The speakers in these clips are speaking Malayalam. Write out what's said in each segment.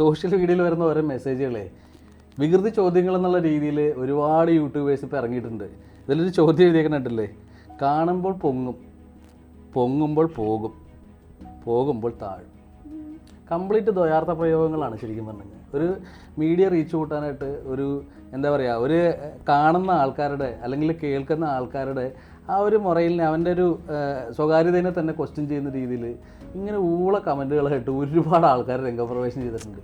സോഷ്യൽ മീഡിയയിൽ വരുന്ന ഓരോ മെസ്സേജുകളെ വികൃതി ചോദ്യങ്ങൾ എന്നുള്ള രീതിയിൽ ഒരുപാട് യൂട്യൂബേഴ്സ് ഇപ്പോൾ ഇറങ്ങിയിട്ടുണ്ട്. ഇതിലൊരു ചോദ്യം എഴുതിയേക്കണിട്ടില്ലേ, കാണുമ്പോൾ പൊങ്ങും, പൊങ്ങുമ്പോൾ പോകും, പോകുമ്പോൾ താഴും. കംപ്ലീറ്റ് ദ്വയാർത്ഥ പ്രയോഗങ്ങളാണ് ശരിക്കും പറഞ്ഞാൽ. ഒരു മീഡിയ റീച്ച് കൂട്ടാനായിട്ട് ഒരു എന്താ പറയുക, ഒരു കാണുന്ന ആൾക്കാരുടെ അല്ലെങ്കിൽ കേൾക്കുന്ന ആൾക്കാരുടെ ആ ഒരു മുറയിലിനെ അവൻ്റെ ഒരു സ്വകാര്യതയെ തന്നെ ക്വസ്റ്റ്യൻ ചെയ്യുന്ന രീതിയിൽ ഇങ്ങനെ ഊള കമൻറ്റുകളായിട്ട് ഒരുപാട് ആൾക്കാർ രംഗപ്രവേശനം ചെയ്തിട്ടുണ്ട്.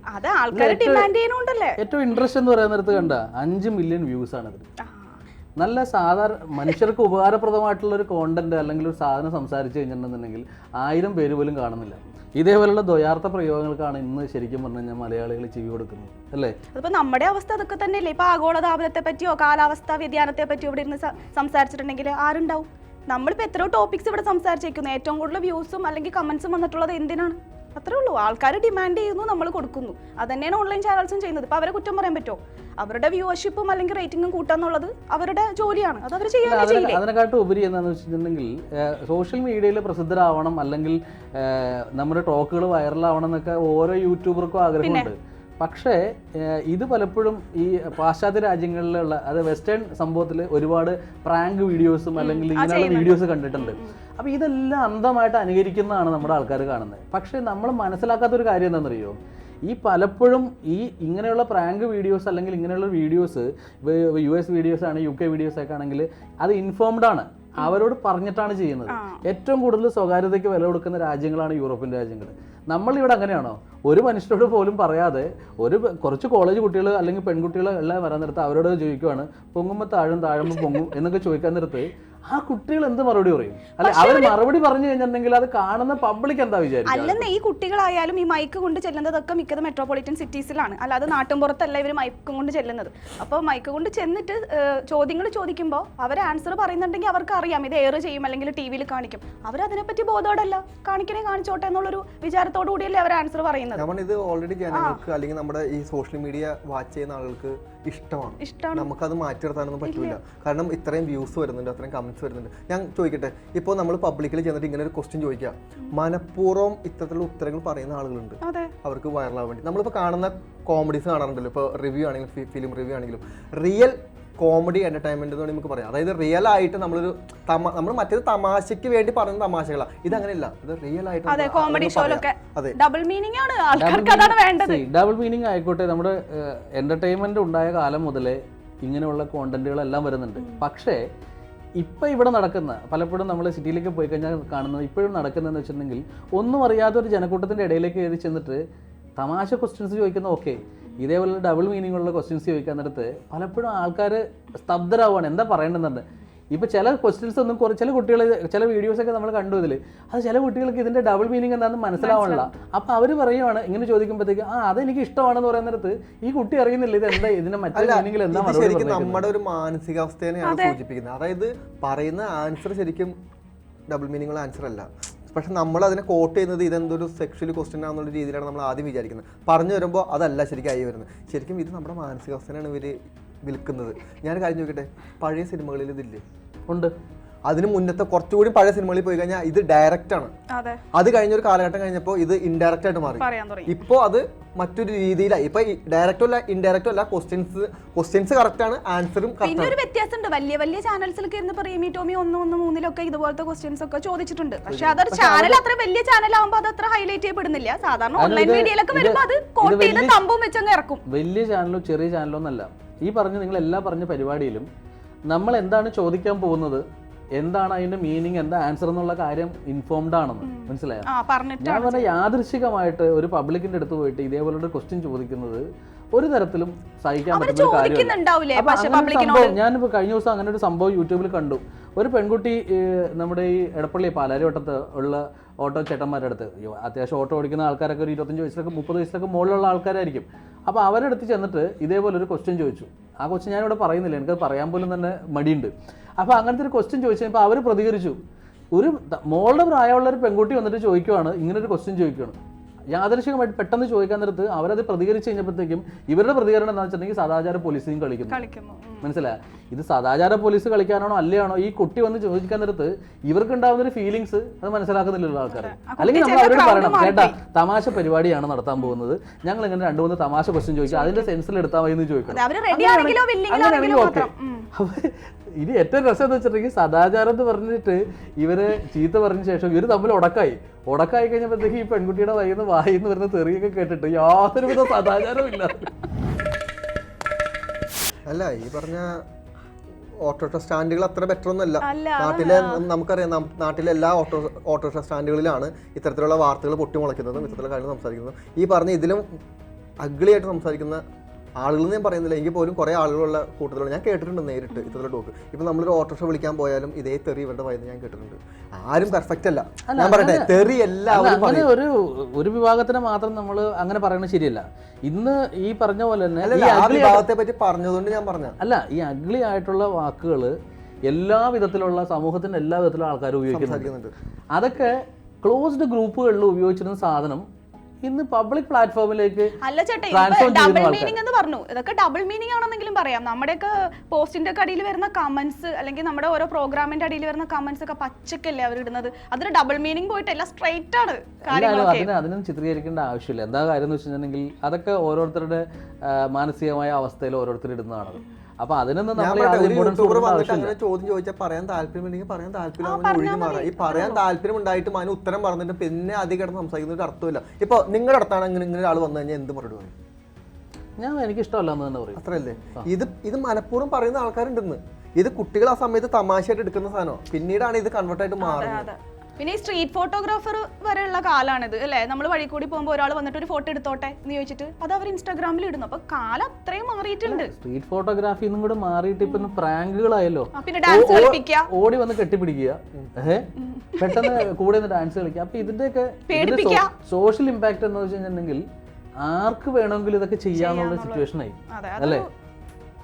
ഏറ്റവും ഇൻട്രസ്റ്റ് എന്ന് പറയുന്നിടത്ത് കണ്ട 5 മില്യൺ വ്യൂസ് ആണ് ഇതിൽ. നല്ല സാധാരണ മനുഷ്യർക്ക് ഉപകാരപ്രദമായിട്ടുള്ള ഒരു കോണ്ടന്റ് അല്ലെങ്കിൽ ഒരു സാധനം സംസാരിച്ചു കഴിഞ്ഞിട്ടുണ്ടെന്നുണ്ടെങ്കിൽ 1000 പേര് പോലും കാണുന്നില്ല. ഇതേപോലുള്ള ദ്വയാർത്ഥ പ്രയോഗങ്ങൾക്കാണ് ഇന്ന് ശരിക്കും പറഞ്ഞു കഴിഞ്ഞാൽ മലയാളികൾ ചെവി കൊടുക്കുന്നത്, അല്ലേ? അതിപ്പോൾ നമ്മുടെ അവസ്ഥ അതൊക്കെ തന്നെയല്ലേ. ഇപ്പോൾ ആഗോളതാപനത്തെ പറ്റിയോ കാലാവസ്ഥാ വ്യതിയാനത്തെ പറ്റിയോ ഇവിടെ ഇരുന്ന് സംസാരിച്ചിട്ടുണ്ടെങ്കിൽ ആരുണ്ടാവും? നമ്മളിപ്പോൾ എത്രയോ ടോപ്പിക്സ് ഇവിടെ സംസാരിച്ചേക്കുന്നു. ഏറ്റവും കൂടുതൽ വ്യൂസും അല്ലെങ്കിൽ കമന്റ്സും വന്നിട്ടുള്ളത് എന്തിനാണ്? അത്രേ ഉള്ളൂ. ആൾക്കാർ ഡിമാൻഡ് ചെയ്യുന്നു, നമ്മൾ കൊടുക്കുന്നു. അത് തന്നെയാണ് ഓൺലൈൻ ചാനൽസും ചെയ്യുന്നത്. ഇപ്പോൾ അവരെ കുറ്റം പറയാൻ പറ്റുമോ? അവരുടെ വ്യൂവർഷിപ്പും അല്ലെങ്കിൽ റേറ്റിംഗും കൂട്ടാന്നുള്ളത് അവരുടെ ജോലിയാണ്. അത് അവർ ചെയ്യാൻ. അതിനെക്കാട്ടും ഉപരി എന്താണെന്ന് വെച്ചിട്ടുണ്ടെങ്കിൽ സോഷ്യൽ മീഡിയയിൽ പ്രസിദ്ധരാവണം അല്ലെങ്കിൽ നമ്മുടെ ടോക്കുകൾ വൈറലാവണം എന്നൊക്കെ ഓരോ യൂട്യൂബർക്കും ആഗ്രഹമുണ്ട്. പക്ഷേ ഇത് പലപ്പോഴും ഈ പാശ്ചാത്യ രാജ്യങ്ങളിലുള്ള അത് വെസ്റ്റേൺ സംഭവത്തിൽ ഒരുപാട് പ്രാങ്ക് വീഡിയോസും അല്ലെങ്കിൽ ഇങ്ങനെയുള്ള വീഡിയോസ് കണ്ടിട്ടുണ്ട്. അപ്പോൾ ഇതെല്ലാം അന്ധമായിട്ട് അനുകരിക്കുന്നതാണ് നമ്മുടെ ആൾക്കാർ കാണുന്നത്. പക്ഷേ നമ്മൾ മനസ്സിലാക്കാത്തൊരു കാര്യം എന്താണെന്നറിയോ, ഈ പലപ്പോഴും ഈ ഇങ്ങനെയുള്ള പ്രാങ്ക് വീഡിയോസ് അല്ലെങ്കിൽ ഇങ്ങനെയുള്ള വീഡിയോസ് US വീഡിയോസ് ആണ്, UK വീഡിയോസ് ഒക്കെ ആണെങ്കിൽ അത് ഇൻഫോംഡ് ആണ്, അവരോട് പറഞ്ഞിട്ടാണ് ചെയ്യുന്നത്. ഏറ്റവും കൂടുതൽ സ്വകാര്യതയ്ക്ക് വില കൊടുക്കുന്ന രാജ്യങ്ങളാണ് യൂറോപ്യൻ രാജ്യങ്ങൾ. നമ്മളിവിടെ അങ്ങനെയാണോ? ഒരു മനുഷ്യരോട് പോലും പറയാതെ കുറച്ച് കോളേജ് കുട്ടികൾ അല്ലെങ്കിൽ പെൺകുട്ടികൾ എല്ലാം വരാൻ നേരത്ത് അവരോട് ചോദിക്കുവാണ് പൊങ്ങുമ്പോൾ താഴും താഴുമ്പോൾ പൊങ്ങും എന്നൊക്കെ ചോദിക്കാൻ നേരത്ത് ആ കുട്ടികൾ എന്ത് മറുപടി പറയും? അല്ലെ, അവർ മറുപടി പറഞ്ഞു കഴിഞ്ഞിട്ടുണ്ടെങ്കിൽ അത് കാണുന്ന പബ്ലിക് എന്താ വിചാരിക്കും? അല്ലെന്ന് ഈ കുട്ടികളായാലും ഈ മൈക്ക് കൊണ്ട് ചെല്ലുന്നതൊക്കെ മിക്കത് മെട്രോപൊളിറ്റൻ സിറ്റീസിലാണ്, അല്ലാതെ നാട്ടിൻപുറത്തല്ല ഇവർ മൈക്ക് കൊണ്ട് ചെല്ലുന്നത്. അപ്പോൾ മൈക്ക് കൊണ്ട് ചെന്നിട്ട് ചോദ്യങ്ങൾ ചോദിക്കുമ്പോൾ അവർ ആൻസർ പറയുന്നുണ്ടെങ്കിൽ അവർക്ക് അറിയാം ഇത് എയർ ചെയ്യും അല്ലെങ്കിൽ TV-യിൽ കാണിക്കും. അവരതിനെപ്പറ്റി ബോധോടല്ല, കാണിക്കണേ കാണിച്ചോട്ടെ എന്നുള്ളൊരു വിചാരത്തോടു കൂടിയല്ലേ അവർ ആൻസർ പറയുന്നത്. ഇത് ഓൾറെഡി ജനങ്ങൾക്ക് അല്ലെങ്കിൽ നമ്മുടെ ഈ സോഷ്യൽ മീഡിയ വാച്ച് ചെയ്യുന്ന ആളുകൾക്ക് ഇഷ്ടമാണ്. നമുക്കത് മാറ്റി നിർത്താനൊന്നും പറ്റില്ല. കാരണം ഇത്രയും വ്യൂസ് വരുന്നുണ്ട്, അത്രയും കമന്റ്സ് വരുന്നുണ്ട്. ഞാൻ ചോദിക്കട്ടെ, ഇപ്പോൾ നമ്മൾ പബ്ലിക്കിൽ ചെന്നിട്ട് ഇങ്ങനെ ഒരു ക്വസ്റ്റ്യൻ ചോദിക്കുക, മനഃപൂർവ്വം ഇത്തരത്തിലുള്ള ഉത്തരങ്ങൾ പറയുന്ന ആളുകളുണ്ട്, അവർക്ക് വൈറലാവാൻ വേണ്ടി. നമ്മളിപ്പോൾ കാണുന്ന കോമഡീസ് കാണാറുണ്ടല്ലോ, ഇപ്പോൾ റിവ്യൂ ആണെങ്കിലും ഫിലിം റിവ്യൂ ആണെങ്കിലും റിയൽ കോമഡി എന്റർടൈൻമെന്റ് എന്ന് നമുക്ക് പറയാം. അതായത് റിയൽ ആയിട്ട് നമ്മൾ മറ്റേത് തമാശയ്ക്ക് വേണ്ടി പറയുന്ന തമാശകളാണ്, ഇത് അങ്ങനെയല്ല, ഇത് റിയൽ ആയിട്ട് ഡബിൾ മീനിങ് ആണ്. ആൾക്കാർക്ക് അതാണ് വേണ്ടത്. ഡബിൾ മീനിങ് ആയിക്കോട്ടെ. നമ്മുടെ എന്റർടൈൻമെന്റ് ഉണ്ടായ കാലം മുതലേ ഇങ്ങനെയുള്ള കോണ്ടന്റുകളെല്ലാം വരുന്നുണ്ട്. പക്ഷേ ഇപ്പം ഇവിടെ നടക്കുന്ന പലപ്പോഴും നമ്മൾ സിറ്റിയിലേക്ക് പോയി കഴിഞ്ഞാൽ കാണുന്നത് ഇപ്പോഴും നടക്കുന്നതെന്ന് വെച്ചിട്ടുണ്ടെങ്കിൽ ഒന്നും അറിയാത്ത ഒരു ജനക്കൂട്ടത്തിൻ്റെ ഇടയിലേക്ക് കയറി ചെന്നിട്ട് തമാശ ക്വസ്റ്റ്യൻസ് ചോദിക്കുന്ന ഓക്കെ, ഇതേപോലെ ഡബിൾ മീനിങ് ഉള്ള ക്വസ്റ്റ്യൻസ് ചോദിക്കാൻ നേരത്ത് പലപ്പോഴും ആൾക്കാർ സ്തബ്ധരാവുകയാണ്, എന്താ പറയേണ്ടതെന്നുണ്ട്. ഇപ്പോൾ ചില ക്വസ്റ്റ്യൻസ് ഒന്നും ചില കുട്ടികൾ ചില വീഡിയോസൊക്കെ നമ്മൾ കണ്ടു ഇതിൽ, അത് ചില കുട്ടികൾക്ക് ഇതിൻ്റെ ഡബിൾ മീനിങ് എന്താണെന്ന് മനസ്സിലാവണില്ല. അപ്പോൾ അവർ പറയുവാണ് ഇങ്ങനെ ചോദിക്കുമ്പോഴത്തേക്ക് അതെനിക്ക് ഇഷ്ടമാണെന്ന് പറയുന്ന നേരത്ത് ഈ കുട്ടി അറിയുന്നില്ല ഇത് എന്താ ഇതിന്റെ മറ്റൊരു മീനിങ്ങിൽ എന്താ. ശരിക്കും നമ്മുടെ ഒരു മാനസികാവസ്ഥയാണ് സൂചിപ്പിക്കുന്നത്. അതായത് പറയുന്ന ആൻസർ ശരിക്കും ഡബിൾ മീനിങ് ഉള്ള ആൻസർ അല്ല. പക്ഷെ നമ്മൾ അതിനെ കോട്ട് ചെയ്യുന്നത് ഇതെന്തൊരു സെക്ഷൽ ക്വസ്റ്റ്യൻ ആണെന്നുള്ള രീതിയിലാണ് നമ്മൾ ആദ്യം വിചാരിക്കുന്നത്. പറഞ്ഞു വരുമ്പോൾ അതല്ല ശരിക്കും ആയി വരുന്നത്. ശരിക്കും ഇത് നമ്മുടെ മാനസികാവസ്ഥയാണ് ഇവർ വിൽക്കുന്നത്. ഞാൻ കാര്യം ചോദിക്കട്ടെ, പഴയ സിനിമകളിൽ ഇതില്ലേ? ഉണ്ട്. അതിന് മുന്നത്തെ കുറച്ചുകൂടി പഴയ സിനിമകളിൽ പോയി കഴിഞ്ഞാൽ ഇത് ഡയറക്റ്റ് ആണ്. അത് കഴിഞ്ഞൊരു കാലഘട്ടം കഴിഞ്ഞപ്പോൾ ഇത് ഇൻഡയറക്റ്റ് ആയിട്ട് മാറി. ഇപ്പോൾ അത് മറ്റൊരു രീതിയിലായി. ഇപ്പൊ ഡയറക്റ്റോ അല്ല ഇൻഡയറക്റ്റോ അല്ല, ക്വസ്റ്റ്യൻസ് കറക്റ്റ് ആണ്, ആൻസറും പിന്നെ ഒരു വ്യത്യാസമുണ്ട്. വലിയ ചാനൽസിലൊക്കെ ഇരുന്ന് റീമി ടോമി 1-1-3 ഇതുപോലത്തെ ക്വസ്റ്റ്യൻസ് ഒക്കെ ചോദിച്ചിട്ടുണ്ട്. പക്ഷെ അതൊരു ചാനൽ അത്ര വലിയ ചാനൽ ആകുമ്പോൾ അത് അത്ര ഹൈലൈറ്റ് ചെയ്യപ്പെടുന്നില്ല. സാധാരണ ഓൺലൈൻ മീഡിയയിലൊക്കെ വരുമ്പോൾ അത് കോട്ട് ചെയ്ത് തമ്പും വെച്ചങ്ങ് ഇറക്കും. വലിയ ചാനലോ ചെറിയ ചാനലോ എന്നല്ല, ഈ നിങ്ങൾ എല്ലാം പറഞ്ഞ പരിപാടിയിലും നമ്മൾ എന്താണ് ചോദിക്കാൻ പോകുന്നത്, എന്താണ് അതിന്റെ മീനിങ്, എന്താ ആൻസർ എന്നുള്ള കാര്യം ഇൻഫോംഡ് ആണെന്ന് മനസ്സിലായോ? ഞാൻ പറഞ്ഞ യാദൃശികമായിട്ട് ഒരു പബ്ലിക്കിന്റെ അടുത്ത് പോയിട്ട് ഇതേപോലുള്ള ക്വസ്റ്റ്യൻ ചോദിക്കുന്നത് ഒരു തരത്തിലും സഹിക്കാൻ പറ്റുന്ന ഒരു കാര്യമല്ല. ഞാനിപ്പോൾ കഴിഞ്ഞ ദിവസം അങ്ങനെ ഒരു സംഭവം യൂട്യൂബിൽ കണ്ടു. ഒരു പെൺകുട്ടി നമ്മുടെ ഈ എടപ്പള്ളി പാലാരിവട്ടത്ത് ഉള്ള ഓട്ടോ ചേട്ടന്മാരുടെ അടുത്ത്, അത്യാവശ്യം ഓട്ടോ ഓടിക്കുന്ന ആൾക്കാരൊക്കെ ഒരു 25 വയസ്സിലൊക്കെ 30 വയസ്സിലൊക്കെ മുകളിലുള്ള ആൾക്കാരായിരിക്കും. അപ്പോൾ അവരുടെ അടുത്ത് ചെന്നിട്ട് ഇതേപോലെ ഒരു ക്വസ്റ്റ്യൻ ചോദിച്ചു. ആ ക്വസ്റ്റ്യൻ ഞാനിവിടെ പറയുന്നില്ല, എനിക്കത് പറയാൻ പോലും തന്നെ മടിയുണ്ട്. അപ്പോൾ അങ്ങനത്തെ ഒരു ക്വസ്റ്റ്യൻ ചോദിച്ചപ്പോൾ അവർ പ്രതികരിച്ചു. ഒരു മോളുടെ പ്രായമുള്ള ഒരു പെൺകുട്ടി വന്നിട്ട് ചോദിക്കുവാണ്, ഇങ്ങനൊരു ക്വസ്റ്റ്യൻ ചോദിക്കുകയാണ്. യാദൃശികമായിട്ട് പെട്ടെന്ന് ചോദിക്കാൻ നേരത്ത് അവരത് പ്രതികരിച്ച് കഴിഞ്ഞപ്പോഴത്തേക്കും ഇവരുടെ പ്രതികരണം എന്താ വെച്ചിട്ടുണ്ടെങ്കിൽ സദാചാര പോലീസിനും കളിക്കുന്നു. മനസ്സിലായി? ഇത് സദാചാര പോലീസ് കളിക്കാനാണോ അല്ലയാണോ ഈ കുട്ടി വന്ന് ചോദിക്കാൻ നേരത്ത് ഇവർക്ക് ഉണ്ടാകുന്ന ഒരു ഫീലിങ്സ് അത് മനസ്സിലാക്കുന്നില്ലല്ലോ ആൾക്കാർ. അല്ലെങ്കിൽ നമ്മൾ അവരോട് പറയണം, കേട്ടാ തമാശ പരിപാടിയാണ് നടത്താൻ പോകുന്നത്, ഞങ്ങൾ ഇങ്ങനെ 2-3 തമാശ ക്വസ്റ്റ്യൻ ചോദിക്കും, അതിന്റെ സെൻസിൽ എടുത്താൽ മതി എന്ന് ചോദിക്കണം. അങ്ങനെയാണെങ്കിൽ ഓക്കെ. ഇനി ഏറ്റവും രസം എന്ന് വെച്ചിട്ടുണ്ടെങ്കിൽ സദാചാരം എന്ന് പറഞ്ഞിട്ട് ഇവര് ചീത്ത പറഞ്ഞ ശേഷം ഇവര് തമ്മിൽ ഉടക്കായി കഴിഞ്ഞപ്പോഴത്തേക്ക് ഈ പെൺകുട്ടിയുടെ വായിന്ന് വരുന്ന തെറിയൊക്കെ കേട്ടിട്ട് യാതൊരുവിധ സദാചാരവും ഇല്ല. അല്ല, ഈ പറഞ്ഞ ഓട്ടോറിക്ഷ സ്റ്റാൻഡുകൾ അത്ര ബെറ്റർ ഒന്നുമല്ല. നമുക്കറിയാം, നാട്ടിലെ എല്ലാ ഓട്ടോറിക്ഷ സ്റ്റാൻഡുകളിലാണ് ഇത്തരത്തിലുള്ള വാർത്തകൾ പൊട്ടിമുളയ്ക്കുന്നതും ഇത്തരത്തിലുള്ള കാര്യങ്ങൾ സംസാരിക്കുന്നതും. ഈ പറഞ്ഞ ഇതിലും അഗ്ലിയായിട്ട് സംസാരിക്കുന്ന ആളുകൾ ഞാൻ പറയുന്നില്ല, എങ്കിൽ പോലും കുറേ ആളുകളുള്ള കൂട്ടത്തിലുള്ള ഞാൻ കേട്ടിട്ടുണ്ട് നേരിട്ട് ഇത്തരത്തിലുള്ള ടോക്ക്. ഇപ്പം നമ്മളൊരു ഓട്ടോറിക്ഷ വിളിക്കാൻ പോയാലും ഇതേ തെറി ഇവരുടെ പറയുന്നത് ഞാൻ കേട്ടിട്ടുണ്ട്. ആരും പെർഫെക്റ്റ് അല്ല, ഞാൻ പറയട്ടെ, തെറി എല്ലാവരും പറയും. ഒരു വിഭാഗത്തിനെ മാത്രം നമ്മൾ അങ്ങനെ പറയുന്നത് ശരിയല്ല. ഇന്ന് ഈ പറഞ്ഞ പോലെ തന്നെ ആ വിഭാഗത്തെ പറ്റി പറഞ്ഞതുകൊണ്ട് ഞാൻ പറഞ്ഞ അല്ല, ഈ അഗ്ലി ആയിട്ടുള്ള വാക്കുകൾ എല്ലാ വിധത്തിലുള്ള സമൂഹത്തിന്റെ എല്ലാ വിധത്തിലുള്ള ആൾക്കാർ ഉപയോഗിക്കുന്നുണ്ട്. അതൊക്കെ ക്ലോസ്ഡ് ഗ്രൂപ്പുകളിൽ ഉപയോഗിച്ചിരുന്ന സാധനം ഇന്ന് പബ്ലിക് പ്ലാറ്റ്ഫോമിലേക്ക് അല്ല ചേട്ടാ, ഡബിൾ മീനിങ് എന്ന് പറഞ്ഞു. ഇതൊക്കെ ഡബിൾ മീനിങ് ആണെന്നെങ്കിലും പറയാം. നമ്മുടെയൊക്കെ പോസ്റ്റിന്റെ ഒക്കെ അടിയിൽ വരുന്ന കമന്റ്സ് അല്ലെങ്കിൽ നമ്മുടെ ഓരോ പ്രോഗ്രാമിന്റെ അടിയിൽ വരുന്ന കമന്റ്സ് ഒക്കെ പച്ചക്കല്ലേ അവർ ഇടുന്നത്. അതിന് ഡബിൾ മീനിങ് പോയിട്ട് എല്ലാം സ്ട്രൈറ്റ് ആണ് കാര്യങ്ങളൊക്കെ. അതിനും ചിത്രീകരിക്കേണ്ട ആവശ്യമില്ല. എന്താ കാര്യം എന്ന് വെച്ചിട്ടുണ്ടെങ്കിൽ അതൊക്കെ ഓരോരുത്തരുടെ മാനസികമായ അവസ്ഥയിൽ ഓരോരുത്തർ ഇടുന്നതാണ്. അപ്പൊ അതിനൊന്നും ചോദ്യം ചോദിച്ചാൽ പറയാൻ താല്പര്യമുണ്ടെങ്കിൽ പറയാൻ താല്പര്യം ഒഴിഞ്ഞു മാറാം. ഈ പറയാൻ താല്പര്യം ഉണ്ടായിട്ടും അതിന് ഉത്തരം പറഞ്ഞിട്ട് പിന്നെ അധികം കിടന്ന് സംസാരിക്കുന്ന ഒരു അർത്ഥമില്ല. ഇപ്പൊ നിങ്ങളുടെ അടുത്താണ് ഇങ്ങനെ ഒരാൾ വന്നു കഴിഞ്ഞാൽ എന്ത് മറുപടി പറയും? എനിക്ക് ഇഷ്ടമല്ല എന്ന് തന്നെ പറയും. അത്രയല്ലേ? ഇത് മനഃപൂർവ്വം പറയുന്ന ആൾക്കാരുണ്ടെന്ന്. ഇത് കുട്ടികൾ ആ സമയത്ത് തമാശയായിട്ട് എടുക്കുന്ന സാധനം, പിന്നീടാണ് ഇത് കൺവേർട്ടായിട്ട് മാറുന്നത്. പിന്നെ ഈ സ്ട്രീറ്റ് ഫോട്ടോഗ്രാഫർ വരെയുള്ള കാലാണിത് അല്ലേ? നമ്മൾ വഴി കൂടി പോകുമ്പോൾ ഒരാൾ വന്നിട്ട് ഒരു ഫോട്ടോ എടുത്തോട്ടെ എന്ന് ചോദിച്ചിട്ട് അത് അവർ ഇൻസ്റ്റാഗ്രാമിൽ ഇടുന്നു. അപ്പൊ കാലം അത്രയും മാറിയിട്ടുണ്ട്. സ്ട്രീറ്റ് ഫോട്ടോഗ്രാഫി കൂടെ മാറിയിട്ട് ഇപ്പൊ പ്രാങ്കുകളായല്ലോ. പിന്നെ ഡാൻസ് കളിപ്പിക്കുക, ഓടി വന്ന് കെട്ടിപ്പിടിക്കുക, പെട്ടെന്ന് കൂടെ ഡാൻസ് കളിക്കുക. അപ്പൊ ഇതിന്റെയൊക്കെ സോഷ്യൽ ഇമ്പാക്ട് എന്ന് വെച്ചിട്ടുണ്ടെങ്കിൽ ആർക്ക് വേണമെങ്കിലും ഇതൊക്കെ ചെയ്യാന്നുള്ള സിറ്റുവേഷൻ ആയി അല്ലേ?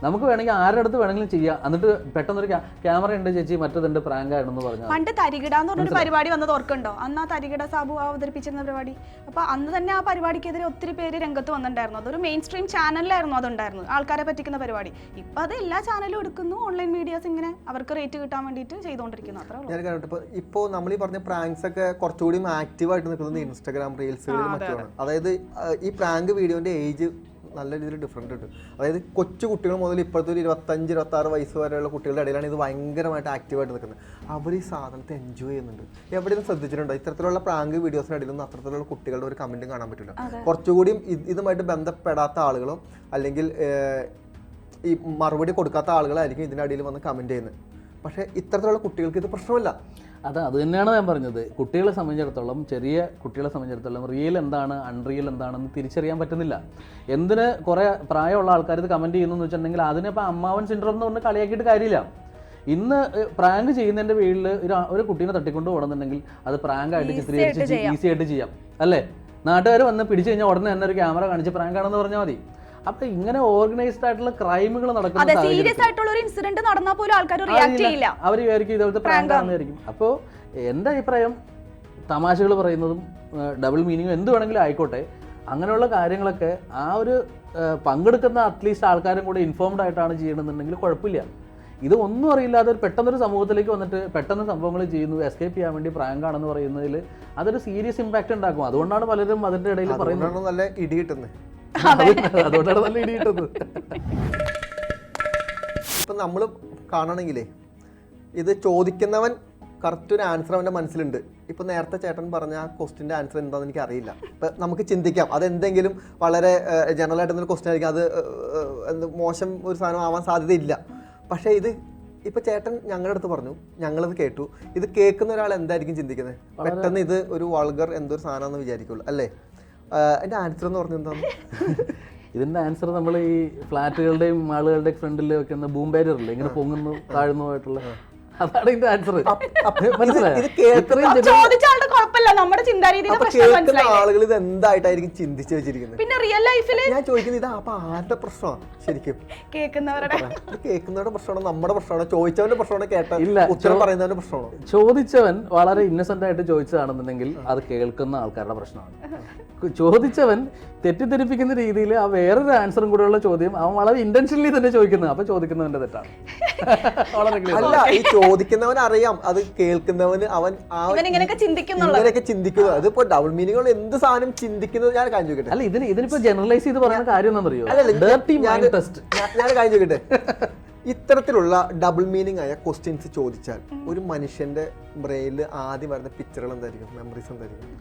നമുക്ക് വേണമെങ്കിൽ ആരുടെ അടുത്ത് വേണമെങ്കിലും ചെയ്യാം. എന്നിട്ട് പെട്ടെന്നൊരു ക്യാമറ ഉണ്ട് ചേച്ചി, മറ്റേതുണ്ട് പ്രാങ്ക് ആണെന്ന് പറഞ്ഞു. പണ്ട് തരികിട എന്ന് പറഞ്ഞൊരു പരിപാടി വന്നത് ഓർക്കുണ്ടോ? അന്ന് ആ തരികിട സാബു അവതരിപ്പിച്ചിരുന്ന പരിപാടി. അപ്പൊ അന്ന് തന്നെ ആ പരിപാടിക്കെതിരെ ഒത്തിരി പേര് രംഗത്ത് വന്നിട്ടുണ്ടായിരുന്നു. അതൊരു മെയിൻ സ്ട്രീം ചാനലിലായിരുന്നു അതുണ്ടായിരുന്നു, ആൾക്കാരെ പറ്റിക്കുന്ന പരിപാടി. ഇപ്പൊ അത് എല്ലാ ചാനലും എടുക്കുന്നു, ഓൺലൈൻ മീഡിയാസ് ഇങ്ങനെ അവർക്ക് റേറ്റ് കിട്ടാൻ വേണ്ടിയിട്ട് ചെയ്തുകൊണ്ടിരിക്കുന്നു. അത്രേ ഉള്ളൂ. ഇപ്പോൾ നമ്മൾ ഈ പറഞ്ഞ പ്രാങ്ക്സ് ഒക്കെ കുറച്ചുകൂടി ആക്റ്റീവായിട്ട് നിൽക്കുന്നത് ഇൻസ്റ്റാഗ്രാം റീൽസുകളിൽ മറ്റുമാണ്. അതായത് ഈ പ്രാങ്ക് വീഡിയോന്റെ ഏജ് നല്ല രീതിയിൽ ഡിഫറൻറ്റ് ഉണ്ട്. അതായത് കൊച്ചു കുട്ടികൾ മുതൽ ഇപ്പോഴത്തെ ഒരു 25-26 വയസ്സ് വരെയുള്ള കുട്ടികളുടെ ഇടയിലാണ് ഇത് ഭയങ്കരമായിട്ട് ആക്റ്റീവായിട്ട് നിൽക്കുന്നത്. അവർ ഈ സാധനത്തെ എൻജോയ് ചെയ്യുന്നുണ്ട്. എവിടെയും ശ്രദ്ധിച്ചിട്ടുണ്ടോ? ഇത്തരത്തിലുള്ള പ്രാങ്ക് വീഡിയോസിന് ഇടയിലൊന്നും അത്തരത്തിലുള്ള കുട്ടികളുടെ ഒരു കമൻറ്റും കാണാൻ പറ്റില്ല. കുറച്ചുകൂടിയും ഇതുമായിട്ട് ബന്ധപ്പെടാത്ത ആളുകളോ അല്ലെങ്കിൽ ഈ മറുപടി കൊടുക്കാത്ത ആളുകളായിരിക്കും ഇതിൻ്റെ അടിയിൽ വന്ന് കമൻറ്റ് ചെയ്യുന്നത്. പക്ഷേ ഇത്തരത്തിലുള്ള കുട്ടികൾക്ക് ഇത് പ്രശ്നമല്ല. അത് തന്നെയാണ് ഞാൻ പറഞ്ഞത്. കുട്ടികളെ സംബന്ധിച്ചിടത്തോളം, ചെറിയ കുട്ടികളെ സംബന്ധിച്ചിടത്തോളം റിയൽ എന്താണ് അൺറിയൽ എന്താണെന്ന് തിരിച്ചറിയാൻ പറ്റുന്നില്ല. എന്തിന് കുറേ പ്രായമുള്ള ആൾക്കാർ ഇത് കമൻറ്റ് ചെയ്യുന്നു എന്ന് വെച്ചിട്ടുണ്ടെങ്കിൽ അതിനിപ്പോൾ അമ്മാവൻ സിൻഡ്രോം എന്ന് പറഞ്ഞ് കളിയാക്കിയിട്ട് കാര്യമില്ല. ഇന്ന് പ്രാങ്ക് ചെയ്യുന്നതിൻ്റെ പേരിൽ ഒരു കുട്ടീനെ തട്ടിക്കൊണ്ട് പോകണമെന്നുണ്ടെങ്കിൽ അത് പ്രാങ്കായിട്ട് ചിത്രീകരിച്ച് ഈസി ആയിട്ട് ചെയ്യാം അല്ലേ? നാട്ടുകാർ വന്ന് പിടിച്ചു കഴിഞ്ഞാൽ ഉടനെ തന്നെ ഒരു ക്യാമറ കാണിച്ച് പ്രാങ്കാണെന്ന് പറഞ്ഞാൽ മതി. അപ്പൊ ഇങ്ങനെ ഓർഗനൈസ്ഡ് ആയിട്ടുള്ള ക്രൈമുകൾ നടക്കുന്ന അവർ വിചാരിക്കും ഇതുപോലത്തെ പ്രാങ്കാണെന്നായിരിക്കും. അപ്പോൾ എൻ്റെ അഭിപ്രായം തമാശകൾ പറയുന്നതും ഡബിൾ മീനിങ്ങും എന്ത് വേണമെങ്കിലും ആയിക്കോട്ടെ, അങ്ങനെയുള്ള കാര്യങ്ങളൊക്കെ ആ ഒരു പങ്കെടുക്കുന്ന അറ്റ്ലീസ്റ്റ് ആൾക്കാരും കൂടെ ഇൻഫോംഡ് ആയിട്ടാണ് ചെയ്യണമെന്നുണ്ടെങ്കിൽ കുഴപ്പമില്ല. ഇത് ഒന്നും അറിയില്ലാതെ പെട്ടെന്നൊരു സമൂഹത്തിലേക്ക് വന്നിട്ട് പെട്ടെന്ന് സംഭവങ്ങൾ ചെയ്യുന്നു, എസ്കേപ്പ് ചെയ്യാൻ വേണ്ടി പ്രാങ്കാണെന്ന് പറയുന്നതിൽ അതൊരു സീരിയസ് ഇമ്പാക്റ്റ് ഉണ്ടാക്കും. അതുകൊണ്ടാണ് പലരും അതിൻ്റെ ഇടയിൽ പറയുന്നത് നല്ല ഇടി കിട്ടുന്നത്. അതുകൊണ്ടാണ് നല്ല ഇടി കിട്ടുന്നത്. ഇപ്പം നമ്മൾ കാണണമെങ്കിലേ ഇത് ചോദിക്കുന്നവൻ കറക്റ്റ് ഒരു ആൻസർ അവൻ്റെ മനസ്സിലുണ്ട്. ഇപ്പം നേരത്തെ ചേട്ടൻ പറഞ്ഞ ആ ക്വസ്റ്റിൻ്റെ ആൻസർ എന്താണെന്ന് എനിക്ക് അറിയില്ല. ഇപ്പം നമുക്ക് ചിന്തിക്കാം അതെന്തെങ്കിലും വളരെ ജനറൽ ആയിട്ടൊരു ക്വസ്റ്റ്യൻ ആയിരിക്കും, അത് മോശം ഒരു സാധനം ആവാൻ സാധ്യതയില്ല. പക്ഷേ ഇത് ഇപ്പം ചേട്ടൻ ഞങ്ങളുടെ അടുത്ത് പറഞ്ഞു, ഞങ്ങളത് കേട്ടു. ഇത് കേൾക്കുന്ന ഒരാൾ എന്തായിരിക്കും ചിന്തിക്കുന്നത്? പെട്ടെന്ന് ഇത് ഒരു വൾഗർ എന്തൊരു സാധനമാണെന്ന് വിചാരിക്കുള്ളൂ അല്ലേ? എൻ്റെ ആൻസർ എന്ന് പറഞ്ഞാൽ എന്താണ്? ഇതിൻ്റെ ആൻസർ നമ്മൾ ഈ ഫ്ലാറ്റുകളുടെയും ആളുകളുടെയും ഫ്രണ്ടിൽ വെക്കുന്ന ബൂം ബാരിയർ ഇല്ലേ, ഇങ്ങനെ പൊങ്ങുന്നു താഴ്ന്നു പോയിട്ടുള്ള, അതാണ് ഇതിന്റെ ആൻസർ. ചോദിച്ചാളുടെ കുഴപ്പമില്ല, നമ്മുടെ ചിന്താരീതിയുടെ അപ്പൊ പ്രശ്നം കേൾക്കുന്ന മനസ്സിലായി. ആളുകൾ ഇത് എന്തായിട്ടായിരിക്കും ചിന്തിച്ചു വെച്ചിരിക്കുന്നത്? പിന്നെ റിയൽ ലൈഫില് ഞാൻ ചോദിക്കുന്നത് ഇത് അപ്പൊ ആരുടെ പ്രശ്നമാണ് ശരിക്കും? കേൾക്കുന്നവരുടെ കേൾക്കുന്നവരുടെ പ്രശ്നമാണ്, നമ്മുടെ പ്രശ്നമാണ്, ചോദിച്ചവന്റെ പ്രശ്നമാണ്, കേട്ട ഇല്ല, ഉത്തരം പറയുന്നവന്റെ പ്രശ്നമാണ്. ചോദിച്ചവൻ വളരെ ഇന്നസെന്റ് ആയിട്ട് ചോദിച്ചതാണെന്നുണ്ടെങ്കിൽ അത് കേൾക്കുന്ന ആൾക്കാരുടെ പ്രശ്നമാണ്. ചോദിച്ചവൻ തെറ്റിദ്ധരിപ്പിക്കുന്ന രീതിയിൽ ആ വേറൊരു ആൻസറും കൂടെയുള്ള ചോദ്യം അവൻ വളരെ ഇന്റൻഷനലി തന്നെ ചോദിക്കുന്നത്, അപ്പൊ ചോദിക്കുന്നവന്റെ തെറ്റാണ്. വളരെ clear. അല്ല, ഈ ചോദിക്കുന്നവൻ അറിയാം, അത് കേൾക്കുന്നവന് അവൻ ഇങ്ങനെയൊക്കെ ചിന്തിക്കുന്നുള്ളത്. ഇങ്ങനെയൊക്കെ ചിന്തിക്കുക. അതിപ്പോ ഡബിൾ മീനിങ്ങുള്ള എന്ത് സാധനം ചിന്തിക്കുന്നത് ഞാൻ കാര്യം ചോദിക്കട്ടെ. അല്ല, ഇതിനിപ്പോ ജനറലൈസ് ചെയ്ത് പറയുന്ന കാര്യം എന്താണെന്നറിയോ? ഞാൻ കാര്യം ചോദിക്കട്ടെ. ഇത്തരത്തിലുള്ള ഡബിൾ മീനിങ് ആയ ക്വസ്റ്റ്യൻസ് ചോദിച്ചാൽ ഒരു മനുഷ്യന്റെ ബ്രെയിനിൽ ആദ്യം വരുന്ന പിക്ചറുകൾ എന്തായിരിക്കും, മെമ്മറീസ് എന്തായിരിക്കും?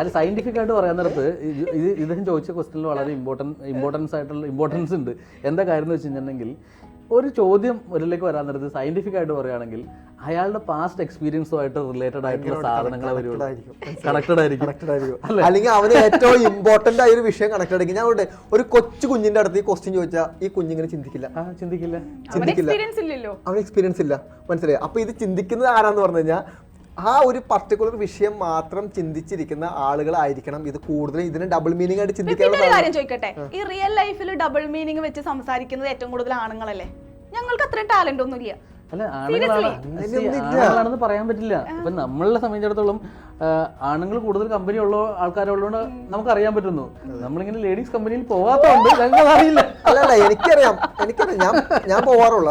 അത് സയന്റിഫിക് ആയിട്ട് പറയാൻ നേരത്ത് ഇദ്ദേഹം ചോദിച്ച ക്വസ്റ്റ്യനിൽ വളരെ ഇമ്പോർട്ടൻസ് ഉണ്ട്. എന്താ കാര്യം എന്ന് വെച്ച് കഴിഞ്ഞിട്ടുണ്ടെങ്കിൽ, ഒരു ചോദ്യം ഒരിലേക്ക് വരാൻ നേരത്ത് സയന്റിഫിക് ആയിട്ട് പറയുകയാണെങ്കിൽ അയാളുടെ പാസ്റ്റ് എക്സ്പീരിയൻസുമായിട്ട് റിലേറ്റഡ് ആയിട്ടുള്ള സാധനങ്ങൾ കണക്റ്റഡ് ആയിരിക്കും. അല്ലെങ്കിൽ അവന് ഏറ്റവും ഇമ്പോർട്ടന്റ് ആയ ഒരു വിഷയം കണക്റ്റഡ് ആയിരിക്കും. ഞാൻ ഒരു കൊച്ചു കുഞ്ഞിന്റെ അടുത്ത് ഈ ക്വസ്റ്റ്യൻ ചോദിച്ചാൽ ഈ കുഞ്ഞിങ്ങനെ ചിന്തിക്കില്ല. അവന് എക്സ്പീരിയൻസ് ഇല്ല. മനസ്സിലായി? അപ്പൊ ഇത് ചിന്തിക്കുന്നത് ആരാന്ന് പറഞ്ഞു കഴിഞ്ഞാൽ ആ ഒരു പർട്ടിക്കുലർ വിഷയം മാത്രം ചിന്തിച്ചിരിക്കുന്ന ആളുകളായിരിക്കണം ഇത് കൂടുതൽ ഇതിനെ ഡബിൾ മീനിങ് ആയിട്ട് ചിന്തിക്കാനുള്ള. കാര്യം ചോദിക്കട്ടെ, ഈ റിയൽ ലൈഫിൽ ഡബിൾ മീനിങ് വെച്ച് സംസാരിക്കുന്നത് ഏറ്റവും കൂടുതൽ ആണുങ്ങളല്ലേ? ഞങ്ങൾക്ക് അത്രയും ടാലന്റ് ഒന്നും ഇല്ല. അല്ല, ആണുങ്ങളാണെന്ന് പറയാൻ പറ്റില്ല. ഇപ്പൊ നമ്മളെ സംബന്ധിച്ചിടത്തോളം ആണുങ്ങൾ കൂടുതൽ കമ്പനി ഉള്ള ആൾക്കാരുള്ളതുകൊണ്ട് നമുക്ക് അറിയാൻ പറ്റുന്നു. നമ്മളിങ്ങനെ ലേഡീസ് കമ്പനിയിൽ പോവാത്തോണ്ട് ഞങ്ങൾക്ക് അറിയില്ല. അല്ലല്ല, എനിക്കറിയാം. ഞാൻ പോവാറുള്ള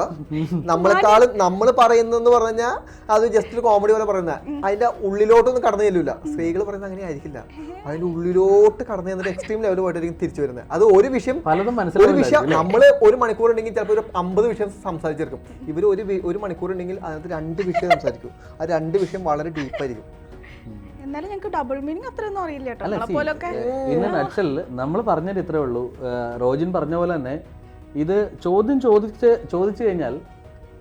നമ്മളെക്കാളും നമ്മൾ പറയുന്നെന്ന് പറഞ്ഞാൽ അത് ജസ്റ്റ് ഒരു കോമഡി പോലെ പറയുന്ന അതിന്റെ ഉള്ളിലോട്ടൊന്നും കടന്നു ചെല്ലില്ല. സ്ത്രീകൾ പറയുന്നത് അങ്ങനെ ആയിരിക്കില്ല. അതിന്റെ ഉള്ളിലോട്ട് കടന്നു ചെന്നിട്ട് എക്സ്ട്രീം ലെവൽ പോയിട്ടായിരിക്കും തിരിച്ചു വരുന്നത്. അത് ഒരു വിഷയം നമ്മള് ഒരു മണിക്കൂർ ഉണ്ടെങ്കിൽ ചിലപ്പോൾ ഒരു 50 വിഷയം സംസാരിച്ചെടുക്കും. ഇവർ ഒരു മണിക്കൂർ ഉണ്ടെങ്കിൽ അതിനകത്ത് 2 വിഷയം സംസാരിക്കും. ആ 2 വിഷയം വളരെ ഡീപ്പായിരിക്കും. എന്നാലും ഞങ്ങൾക്ക് ഡബിൾ മീനിങ് അത്രയൊന്നും അറിയില്ല കേട്ടോ. ഇന്ന് നക്ഷല് നമ്മൾ പറഞ്ഞത് ഇത്രേ ഉള്ളൂ. റോജിൻ പറഞ്ഞ പോലെ തന്നെ ഇത് ചോദ്യം ചോദിച്ചു കഴിഞ്ഞാൽ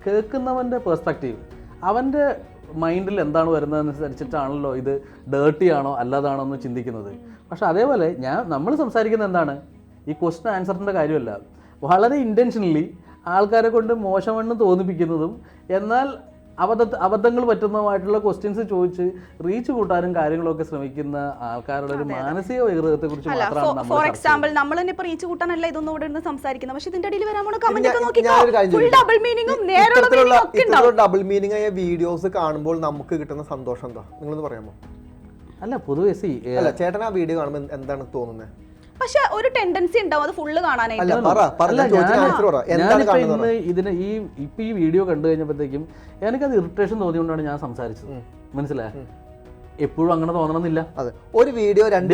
കേൾക്കുന്നവന്റെ പെർസ്പെക്റ്റീവ്, അവന്റെ മൈൻഡിൽ എന്താണ് വരുന്നതനുസരിച്ചിട്ടാണല്ലോ ഇത് ഡേർട്ടി ആണോ അല്ലാതാണോ എന്ന് ചിന്തിക്കുന്നത്. പക്ഷെ അതേപോലെ നമ്മൾ സംസാരിക്കുന്നത് എന്താണ്, ഈ ക്വസ്റ്റ്യൻ ആൻസറിൻ്റെ കാര്യമല്ല, വളരെ ഇൻറ്റൻഷനലി ആൾക്കാരെ കൊണ്ട് മോശമെന്ന് തോന്നിപ്പിക്കുന്നതും എന്നാൽ അബദ്ധങ്ങൾ പറ്റുന്നതുമായിട്ടുള്ള ക്വസ്റ്റ്യൻസ് ചോദിച്ച് റീച്ച് കൂട്ടാനും കാര്യങ്ങളൊക്കെ ശ്രമിക്കുന്ന ആൾക്കാരുടെ ഒരു മാനസിക വികൃതത്തെ കുറിച്ച് മാത്രമാണ്. ഫോർ എക്സാമ്പിൾ നമ്മൾ തന്നെ ഇപ്പൊ റീച്ച് കൂട്ടാനല്ല ഇതൊന്നും ഇവിടെ ഇരുന്ന് സംസാരിക്കുന്നത്, പക്ഷെ ഇതിന്റെ ഇടയിൽ വരാൻ ഡബിൾ മീനിങ്ങും ഡബിൾ മീനിങ് ആയ വീഡിയോസ് കാണുമ്പോൾ നമുക്ക് കിട്ടുന്ന സന്തോഷം എന്താ നിങ്ങളൊന്ന് പറയാമോ? അല്ല, പൊതുവെ ചേട്ടൻ ആ വീഡിയോ കാണുമ്പോൾ എന്താണ് തോന്നുന്നത്? പക്ഷെ ഒരു ടെൻഡൻസി ഉണ്ടാവും അത് ഫുള്ള് കാണാനായിട്ട്. ഈ വീഡിയോ കണ്ടു കഴിഞ്ഞപ്പോഴത്തേക്കും എനിക്കത് ഇറിറ്റേഷൻ തോന്നിയോണ്ടാണ് ഞാൻ സംസാരിച്ചത്. മനസ്സിലായോ? എപ്പോഴും അങ്ങനെ തോന്നണമെന്നില്ല. അതെ, ഒരു വീഡിയോ രണ്ട്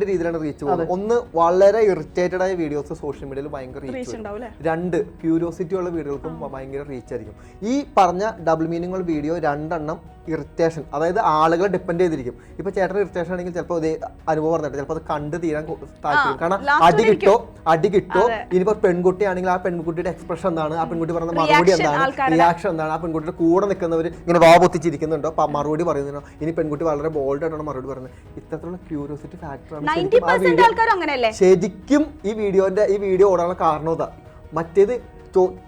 രീതിയിലാണ് റീച്ച് പോകുന്നത്. ഒന്ന്, വളരെ ഇറിറ്റേറ്റഡ് ആയ വീഡിയോസ് സോഷ്യൽ മീഡിയയിൽ ഭയങ്കര റീച്ച് ഉണ്ടാവും. 2, ക്യൂരിയോസിറ്റി ഉള്ള വീഡിയോകൾക്കും ഭയങ്കര റീച്ച് ആയിരിക്കും. ഈ പറഞ്ഞ ഡബിൾ മീനിങ് ഉള്ള വീഡിയോ 2 ഇറിറ്റേഷൻ, അതായത് ആളുകളെ ഡിപ്പെൻഡ് ചെയ്തിരിക്കും. ഇപ്പൊ ചേട്ടൻ ഇറിറ്റേഷൻ ആണെങ്കിൽ ചിലപ്പോൾ അതേ അനുഭവം പറഞ്ഞിട്ട് ചിലപ്പോൾ അത് കണ്ടു തീരാൻ താല്പര്യം. കാരണം അടി കിട്ടോ ഇനിയിപ്പോ പെൺകുട്ടിയാണെങ്കിൽ ആ പെൺകുട്ടിയുടെ എക്സ്പ്രഷൻ എന്താണ്, ആ പെൺകുട്ടി പറയുന്ന മറുപടി എന്താണ്, റിയാക്ഷൻ എന്താണ്, ആ പെൺകുട്ടിയുടെ കൂടെ നിൽക്കുന്നവർ ഇങ്ങനെ റോബൊത്തിച്ചിരിക്കുന്നുണ്ടോ, മറുപടി പറയുന്നുണ്ടോ, ഇനി പെൺകുട്ടി വളരെ ബോൾഡ് ആയിട്ടാണ് മറുപടി പറയുന്നത്. ഇത്തരത്തിലുള്ള ക്യൂരിയോസിറ്റി ഫാക്ടറാണ് ശരിക്കും ഈ വീഡിയോ ഓടാനുള്ള കാരണം ഇതാ. മറ്റേത്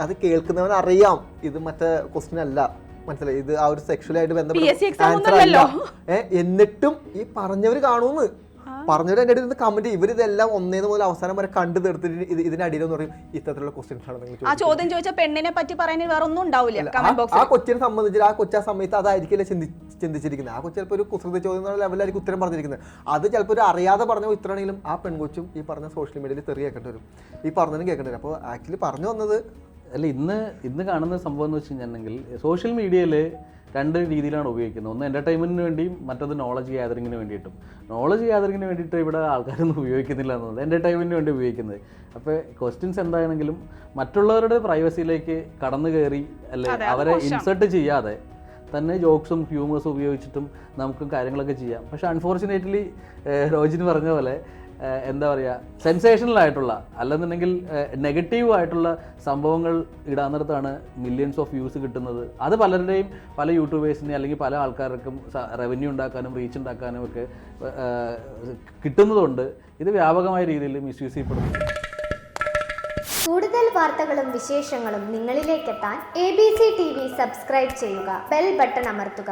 അത് കേൾക്കുന്നവൻ അറിയാം ഇത് മറ്റേ ക്വസ്റ്റ്യൻ അല്ല, മനസ്സിലായി, ഇത് ആ ഒരു സെക്ഷുവലായിട്ട് ബന്ധപ്പെട്ട ആൻസർ അല്ല. എന്നിട്ടും ഈ പറഞ്ഞവര് കാണൂന്ന് പറഞ്ഞവര് എന്റെ അടുത്ത് കമന്റ് ഇവരിതെല്ലാം ഒന്നേന്ന് മുതൽ അവസാനം വരെ കണ്ടു തീർത്തിട്ട് ഇതിന്റെ അടിയിലെന്ന് പറയും ഇത്തരത്തിലുള്ള ക്വസ്റ്റ്യൻസ് ആണ്. ആ ചോദ്യം ചോദിച്ച പെണ്ണിനെ പറ്റി പറയാൻ വേറെ ഒന്നും ഉണ്ടാവില്ല. ആ കൊച്ചിനെ സംബന്ധിച്ച് ആ കൊച്ചാ സമയത്ത് അതായിരിക്കില്ല ചിന്തിച്ചിരിക്കുന്നത്. ആ കൊച്ചു ചിലപ്പോൾ ഒരു കുസൃതി ചോദ്യം ലെവലായിരിക്കും ഉത്തരം പറഞ്ഞിരിക്കുന്നത്. അത് ചിലപ്പോൾ ഒരു അറിയാതെ പറഞ്ഞ ഉത്തരമാണെങ്കിലും ആ പെൺകൊച്ചും ഈ പറഞ്ഞ സോഷ്യൽ മീഡിയയിൽ തെറി കേൾക്കേണ്ടി വരും, ഈ പറഞ്ഞതിനും കേൾക്കേണ്ടി വരും. അപ്പോൾ ആക്ച്വലി പറഞ്ഞു വന്നത് അല്ല, ഇന്ന് കാണുന്ന സംഭവം എന്ന് വെച്ച് കഴിഞ്ഞിട്ടുണ്ടെങ്കിൽ സോഷ്യൽ മീഡിയയിൽ 2 രീതിയിലാണ് ഉപയോഗിക്കുന്നത്. ഒന്ന് എൻ്റർടൈൻമെൻറ്റിന് വേണ്ടിയും മറ്റൊന്ന് നോളജ് ഗ്യാതറിങ്ങിന് വേണ്ടിയിട്ടും. നോളജ് ഗ്യാതറിങ്ങിന് വേണ്ടിയിട്ട് ഇവിടെ ആൾക്കാരൊന്നും ഉപയോഗിക്കുന്നില്ല എന്നത്, എൻ്റർടൈൻമെൻറ്റിന് വേണ്ടി ഉപയോഗിക്കുന്നത്. അപ്പോൾ ക്വസ്റ്റ്യൻസ് എന്താണെങ്കിലും മറ്റുള്ളവരുടെ പ്രൈവസിയിലേക്ക് കടന്നു കയറി അല്ലെ അവരെ ഇൻസർട്ട് ചെയ്യാതെ തന്നെ ജോക്സും ഹ്യൂമേഴ്സും ഉപയോഗിച്ചിട്ടും നമുക്ക് കാര്യങ്ങളൊക്കെ ചെയ്യാം. പക്ഷേ അൺഫോർച്ചുനേറ്റ്ലി റോജിന് പറഞ്ഞ പോലെ എന്താ പറയുക, സെൻസേഷണൽ ആയിട്ടുള്ള അല്ലെന്നുണ്ടെങ്കിൽ നെഗറ്റീവ് ആയിട്ടുള്ള സംഭവങ്ങൾ ഇടാന്നിടത്താണ് മില്യൺസ് ഓഫ് വ്യൂസ് കിട്ടുന്നത്. അത് പലരുടെയും പല യൂട്യൂബേഴ്സിനെ അല്ലെങ്കിൽ പല ആൾക്കാർക്കും റവന്യൂ ഉണ്ടാക്കാനും റീച്ച് ഉണ്ടാക്കാനും ഒക്കെ കിട്ടുന്നതുകൊണ്ട് ഇത് വ്യാപകമായ രീതിയിൽ മിസ്യൂസ് ചെയ്യപ്പെടുന്നു. കൂടുതൽ വാർത്തകളും വിശേഷങ്ങളും നിങ്ങളിലേക്കെത്താൻ ABC TV സബ്സ്ക്രൈബ് ചെയ്യുക, ബെൽ ബട്ടൺ അമർത്തുക.